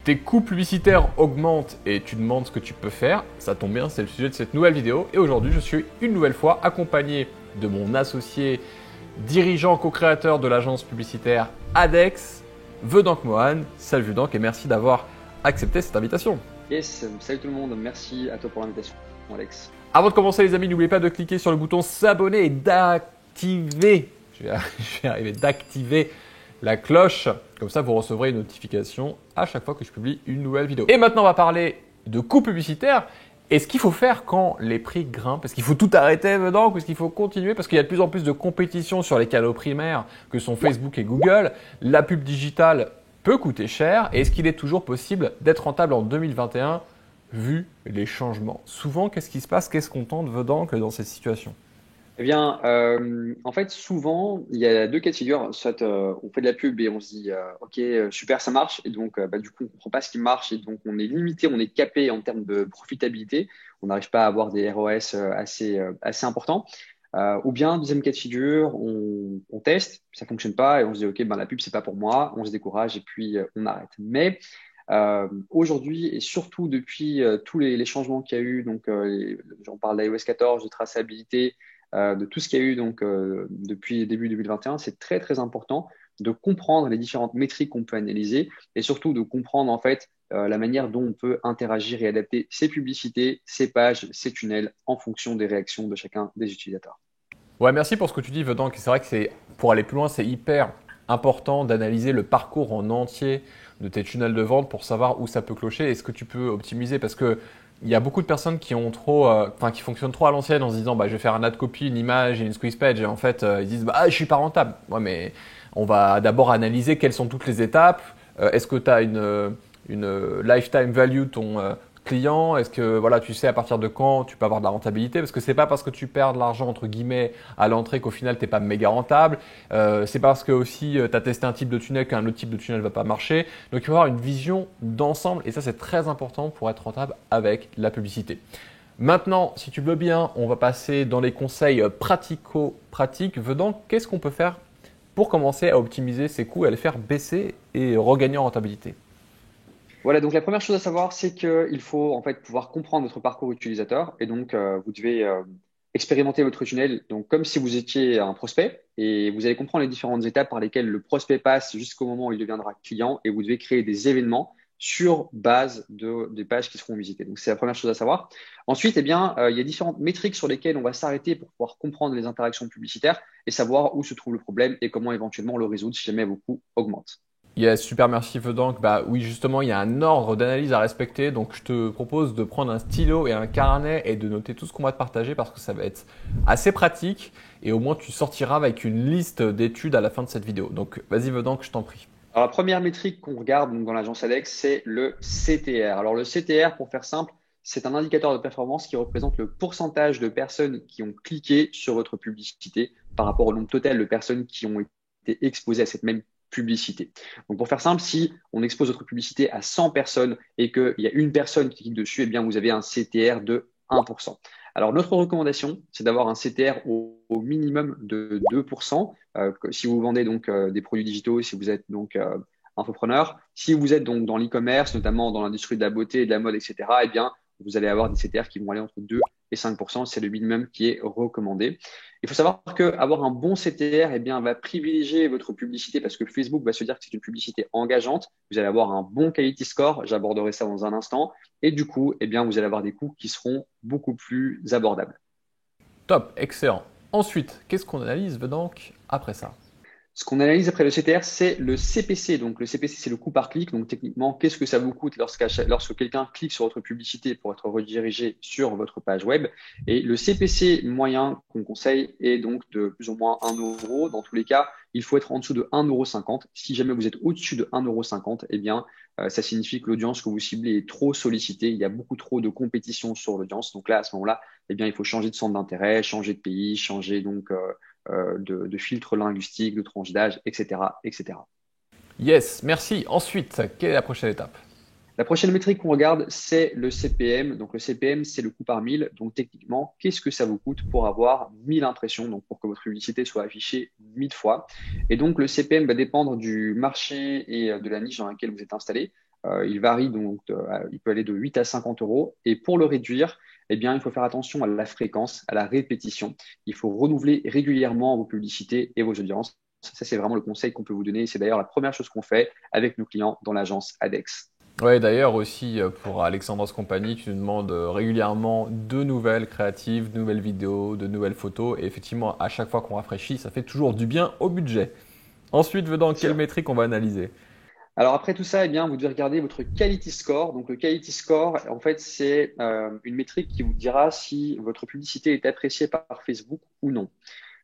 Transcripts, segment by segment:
Tes coûts publicitaires augmentent et tu demandes ce que tu peux faire. Ça tombe bien, c'est le sujet de cette nouvelle vidéo. Et aujourd'hui, je suis une nouvelle fois accompagné de mon associé, dirigeant, co-créateur de l'agence publicitaire Adex, Vedank Mohan. Salut Vedank et merci d'avoir accepté cette invitation. Yes, salut tout le monde, merci à toi pour l'invitation, Alex. Avant de commencer les amis, n'oubliez pas de cliquer sur le bouton s'abonner et d'activer, d'activer la cloche. Comme ça, vous recevrez une notification à chaque fois que je publie une nouvelle vidéo. Et maintenant, on va parler de coûts publicitaires. Et ce qu'il faut faire quand les prix grimpent. Est-ce qu'il faut tout arrêter maintenant ou est-ce qu'il faut continuer? Parce qu'il y a de plus en plus de compétition sur les canaux primaires que sont Facebook et Google. La pub digitale peut coûter cher. Et est-ce qu'il est toujours possible d'être rentable en 2021 vu les changements? Souvent, qu'est-ce qui se passe? Qu'est-ce qu'on tente Vedank dans cette situation? Eh bien, en fait, souvent, il y a deux cas de figure. Soit on fait de la pub et on se dit, OK, super, ça marche. Et donc, du coup, on ne comprend pas ce qui marche. Et donc, on est limité, on est capé en termes de profitabilité. On n'arrive pas à avoir des ROS assez importants. Ou bien, deuxième cas de figure, on teste, ça ne fonctionne pas et on se dit, OK, la pub, c'est pas pour moi. On se décourage et puis on arrête. Mais aujourd'hui, et surtout depuis tous les changements qu'il y a eu, donc j'en parle d'iOS 14, de traçabilité, de tout ce qu'il y a eu depuis début 2021, c'est très très important de comprendre les différentes métriques qu'on peut analyser et surtout de comprendre en fait la manière dont on peut interagir et adapter ses publicités, ses pages, ses tunnels en fonction des réactions de chacun des utilisateurs. Ouais, merci pour ce que tu dis, Vedank. C'est vrai que pour aller plus loin, c'est hyper important d'analyser le parcours en entier de tes tunnels de vente pour savoir où ça peut clocher et ce que tu peux optimiser parce que il y a beaucoup de personnes qui qui fonctionnent trop à l'ancienne en se disant je vais faire un ad copy, une image et une squeeze page et en fait ils disent je suis pas rentable. Ouais, mais on va d'abord analyser quelles sont toutes les étapes. Est-ce que tu as une lifetime value de ton client? Est-ce que tu sais à partir de quand tu peux avoir de la rentabilité? Parce que c'est pas parce que tu perds de l'argent entre guillemets à l'entrée qu'au final t'es pas méga rentable. C'est parce que aussi tu as testé un type de tunnel qu'un autre type de tunnel va pas marcher. Donc il faut avoir une vision d'ensemble et ça c'est très important pour être rentable avec la publicité. Maintenant, si tu veux bien, on va passer dans les conseils pratico-pratiques. Vedank, qu'est-ce qu'on peut faire pour commencer à optimiser ses coûts et à les faire baisser et regagner en rentabilité? Voilà, donc la première chose à savoir, c'est qu'il faut en fait pouvoir comprendre votre parcours utilisateur et donc vous devez expérimenter votre tunnel donc comme si vous étiez un prospect et vous allez comprendre les différentes étapes par lesquelles le prospect passe jusqu'au moment où il deviendra client et vous devez créer des événements sur base des pages qui seront visitées. Donc c'est la première chose à savoir. Ensuite, il y a différentes métriques sur lesquelles on va s'arrêter pour pouvoir comprendre les interactions publicitaires et savoir où se trouve le problème et comment éventuellement le résoudre si jamais vos coûts augmentent. Yes, super, merci Vedank. Oui, justement, il y a un ordre d'analyse à respecter. Donc, je te propose de prendre un stylo et un carnet et de noter tout ce qu'on va te partager parce que ça va être assez pratique et au moins tu sortiras avec une liste d'études à la fin de cette vidéo. Donc, vas-y Vedank, je t'en prie. Alors, la première métrique qu'on regarde donc, dans l'agence Adex, c'est le CTR. Alors, le CTR, pour faire simple, c'est un indicateur de performance qui représente le pourcentage de personnes qui ont cliqué sur votre publicité par rapport au nombre total de personnes qui ont été exposées à cette même publicité. Donc, pour faire simple, si on expose votre publicité à 100 personnes et qu'il y a une personne qui clique dessus, eh bien, vous avez un CTR de 1%. Alors, notre recommandation, c'est d'avoir un CTR au minimum de 2%. Si vous vendez donc des produits digitaux, si vous êtes donc infopreneur, si vous êtes donc dans l'e-commerce, notamment dans l'industrie de la beauté et de la mode, etc., eh bien, vous allez avoir des CTR qui vont aller entre 2 et 5%. C'est le minimum qui est recommandé. Il faut savoir qu'avoir un bon CTR va privilégier votre publicité parce que Facebook va se dire que c'est une publicité engageante. Vous allez avoir un bon quality score. J'aborderai ça dans un instant. Et du coup, vous allez avoir des coûts qui seront beaucoup plus abordables. Top, excellent. Ensuite, qu'est-ce qu'on analyse Vedank après ça? Ce qu'on analyse après le CTR, c'est le CPC. Donc, le CPC, c'est le coût par clic. Donc, techniquement, qu'est-ce que ça vous coûte lorsque quelqu'un clique sur votre publicité pour être redirigé sur votre page web? Et le CPC moyen qu'on conseille est donc de plus ou moins 1 euro. Dans tous les cas, il faut être en dessous de 1,50 €. Si jamais vous êtes au-dessus de 1,50 €, ça signifie que l'audience que vous ciblez est trop sollicitée. Il y a beaucoup trop de compétition sur l'audience. Donc là, à ce moment-là, il faut changer de centre d'intérêt, changer de pays, changer donc de filtre linguistique, de tranche d'âge, etc., etc. Yes, merci. Ensuite, quelle est la prochaine étape? La prochaine métrique qu'on regarde, c'est le CPM. Donc, le CPM, c'est le coût par 1000. Donc, techniquement, qu'est-ce que ça vous coûte pour avoir 1000 impressions, donc pour que votre publicité soit affichée 1000 fois. Et donc, le CPM va dépendre du marché et de la niche dans laquelle vous êtes installé. Il varie donc, il peut aller de 8 à 50 euros. Et pour le réduire, eh bien, il faut faire attention à la fréquence, à la répétition. Il faut renouveler régulièrement vos publicités et vos audiences. Ça, c'est vraiment le conseil qu'on peut vous donner. C'est d'ailleurs la première chose qu'on fait avec nos clients dans l'agence ADEX. Ouais, d'ailleurs aussi pour Alexandros Compagnie, tu nous demandes régulièrement de nouvelles créatives, de nouvelles vidéos, de nouvelles photos. Et effectivement, à chaque fois qu'on rafraîchit, ça fait toujours du bien au budget. Ensuite, dans quelle Sûr. métrique on va analyser? Alors après tout ça, eh bien, vous devez regarder votre quality score. Donc le quality score, en fait, c'est une métrique qui vous dira si votre publicité est appréciée par Facebook ou non.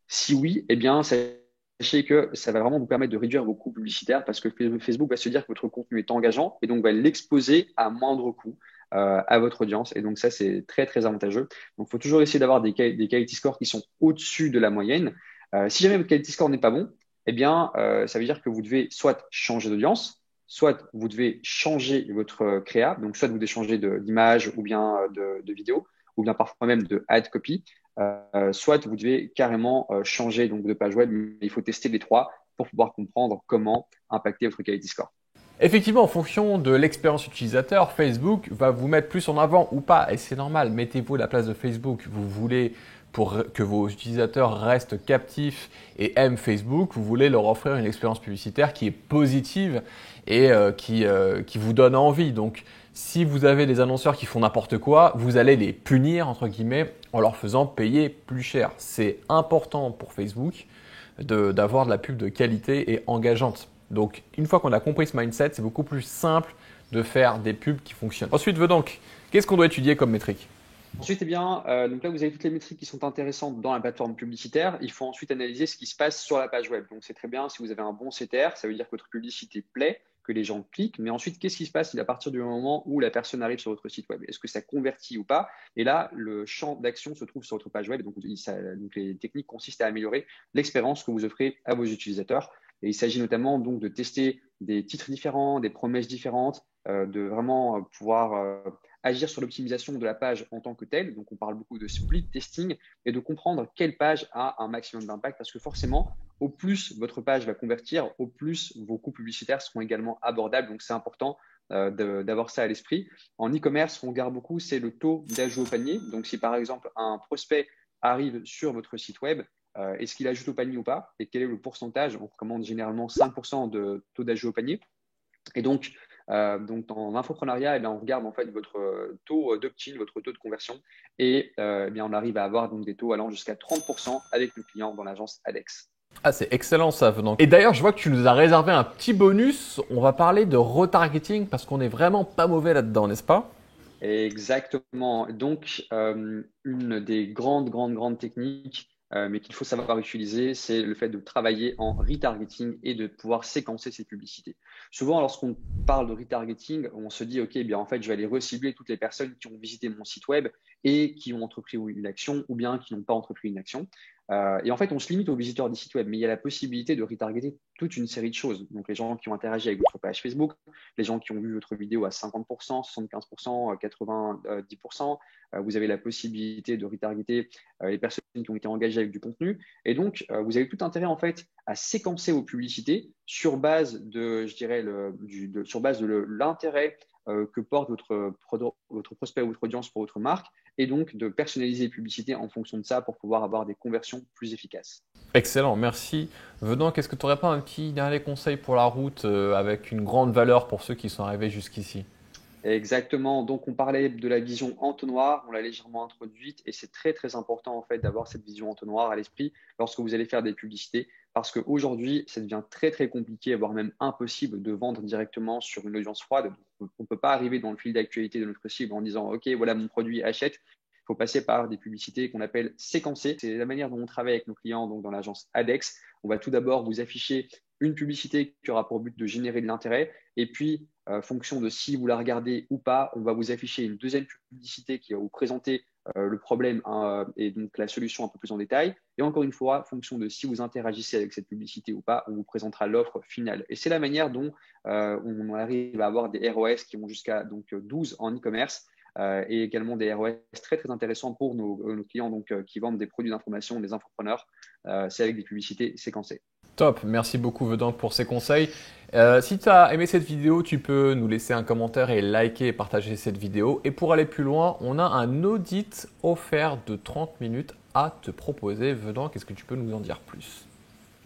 Si oui, eh bien, sachez que ça va vraiment vous permettre de réduire vos coûts publicitaires parce que Facebook va se dire que votre contenu est engageant et donc va l'exposer à moindre coût à votre audience. Et donc ça, c'est très, très avantageux. Donc, il faut toujours essayer d'avoir des quality scores qui sont au-dessus de la moyenne. Si jamais votre quality score n'est pas bon, eh bien, ça veut dire que vous devez soit changer d'audience, soit vous devez changer votre créa, donc soit vous devez changer d'image ou bien de vidéo, ou bien parfois même de ad copy. Soit vous devez carrément changer donc, de page web, mais il faut tester les trois pour pouvoir comprendre comment impacter votre quality score. Effectivement, en fonction de l'expérience utilisateur, Facebook va vous mettre plus en avant ou pas. Et c'est normal, mettez-vous à la place de Facebook. Vous voulez, pour que vos utilisateurs restent captifs et aiment Facebook, vous voulez leur offrir une expérience publicitaire qui est positive et qui vous donne envie. Donc, si vous avez des annonceurs qui font n'importe quoi, vous allez les punir, entre guillemets, en leur faisant payer plus cher. C'est important pour Facebook d'avoir de la pub de qualité et engageante. Donc, une fois qu'on a compris ce mindset, c'est beaucoup plus simple de faire des pubs qui fonctionnent. Ensuite, donc, qu'est-ce qu'on doit étudier comme métrique? Ensuite, eh bien, donc là, vous avez toutes les métriques qui sont intéressantes dans la plateforme publicitaire. Il faut ensuite analyser ce qui se passe sur la page web. Donc, c'est très bien si vous avez un bon CTR, ça veut dire que votre publicité plaît, que les gens cliquent. Mais ensuite, qu'est-ce qui se passe à partir du moment où la personne arrive sur votre site web? Est-ce que ça convertit ou pas? Et là, le champ d'action se trouve sur votre page web. Donc, donc les techniques consistent à améliorer l'expérience que vous offrez à vos utilisateurs. Et il s'agit notamment donc de tester des titres différents, des promesses différentes, de vraiment pouvoir agir sur l'optimisation de la page en tant que telle. Donc, on parle beaucoup de split testing et de comprendre quelle page a un maximum d'impact parce que forcément, au plus votre page va convertir, au plus vos coûts publicitaires seront également abordables. Donc, c'est important d'avoir ça à l'esprit. En e-commerce, ce qu'on regarde beaucoup, c'est le taux d'ajout au panier. Donc, si par exemple un prospect arrive sur votre site web, est-ce qu'il ajoute au panier ou pas? Et quel est le pourcentage? On recommande généralement 5% de taux d'ajout au panier. Et donc en infoprenariat, eh bien, on regarde en fait votre taux d'opt-in, votre taux de conversion, et eh bien, on arrive à avoir donc des taux allant jusqu'à 30% avec nos clients dans l'agence ADEX. Ah, c'est excellent ça, venant. Et d'ailleurs, je vois que tu nous as réservé un petit bonus. On va parler de retargeting parce qu'on est vraiment pas mauvais là-dedans, n'est-ce pas? Exactement. Donc, une des grandes techniques, mais qu'il faut savoir utiliser, c'est le fait de travailler en retargeting et de pouvoir séquencer ses publicités. Souvent, lorsqu'on parle de retargeting, on se dit, OK, eh bien, en fait, je vais aller recibler toutes les personnes qui ont visité mon site web et qui ont entrepris une action ou bien qui n'ont pas entrepris une action. Et en fait, on se limite aux visiteurs des sites web, mais il y a la possibilité de retargeter toute une série de choses. Donc, les gens qui ont interagi avec votre page Facebook, les gens qui ont vu votre vidéo à 50%, 75%, 90%. Vous avez la possibilité de retargeter les personnes qui ont été engagées avec du contenu. Et donc, vous avez tout intérêt en fait à séquencer vos publicités sur base de, je dirais, sur base de l'intérêt que porte votre prospect ou votre audience pour votre marque et donc de personnaliser les publicités en fonction de ça pour pouvoir avoir des conversions plus efficaces. Excellent, merci. Venant, qu'est-ce que tu n'aurais pas un petit dernier conseil pour la route avec une grande valeur pour ceux qui sont arrivés jusqu'ici? Exactement. Donc, on parlait de la vision entonnoir, on l'a légèrement introduite et c'est très important en fait d'avoir cette vision entonnoir à l'esprit lorsque vous allez faire des publicités parce qu'aujourd'hui, ça devient très compliqué, voire même impossible de vendre directement sur une audience froide. On ne peut pas arriver dans le fil d'actualité de notre cible en disant OK, voilà mon produit, achète. Il faut passer par des publicités qu'on appelle séquencées. C'est la manière dont on travaille avec nos clients, donc dans l'agence ADEX. On va tout d'abord vous afficher une publicité qui aura pour but de générer de l'intérêt et puis fonction de si vous la regardez ou pas, on va vous afficher une deuxième publicité qui va vous présenter le problème et donc la solution un peu plus en détail. Et encore une fois, fonction de si vous interagissez avec cette publicité ou pas, on vous présentera l'offre finale. Et c'est la manière dont on arrive à avoir des ROS qui vont jusqu'à donc 12 en e-commerce. Et également des ROS très intéressants pour nos clients donc, qui vendent des produits d'information, des infopreneurs. C'est avec des publicités séquencées. Top, merci beaucoup Vedank pour ces conseils. Si tu as aimé cette vidéo, tu peux nous laisser un commentaire et liker et partager cette vidéo. Et pour aller plus loin, on a un audit offert de 30 minutes à te proposer. Vedank, est-ce que tu peux nous en dire plus?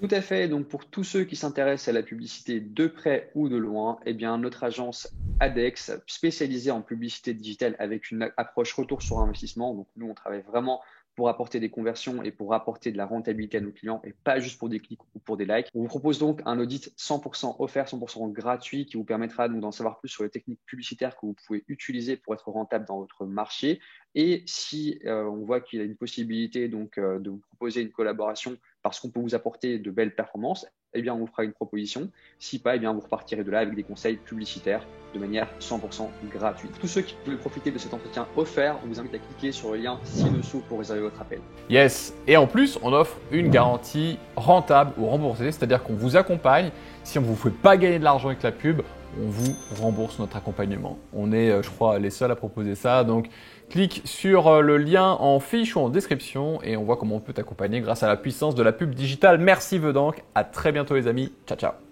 Tout à fait. Donc, pour tous ceux qui s'intéressent à la publicité de près ou de loin, eh bien, notre agence ADEX, spécialisée en publicité digitale avec une approche retour sur investissement. Donc, nous, on travaille vraiment pour apporter des conversions et pour apporter de la rentabilité à nos clients et pas juste pour des clics ou pour des likes. On vous propose donc un audit 100% offert, 100% gratuit qui vous permettra donc d'en savoir plus sur les techniques publicitaires que vous pouvez utiliser pour être rentable dans votre marché. Et si on voit qu'il y a une possibilité donc de vous proposer une collaboration parce qu'on peut vous apporter de belles performances, eh bien, on vous fera une proposition. Si pas, eh bien, vous repartirez de là avec des conseils publicitaires de manière 100% gratuite. Tous ceux qui veulent profiter de cet entretien offert, on vous invite à cliquer sur le lien ci-dessous pour réserver votre appel. Yes, et en plus, on offre une garantie rentable ou remboursée, c'est-à-dire qu'on vous accompagne. Si on ne vous fait pas gagner de l'argent avec la pub, on vous rembourse notre accompagnement. On est, je crois, les seuls à proposer ça. Donc, clique sur le lien en fiche ou en description et on voit comment on peut t'accompagner grâce à la puissance de la pub digitale. Merci Vedank, à très bientôt les amis. Ciao, ciao.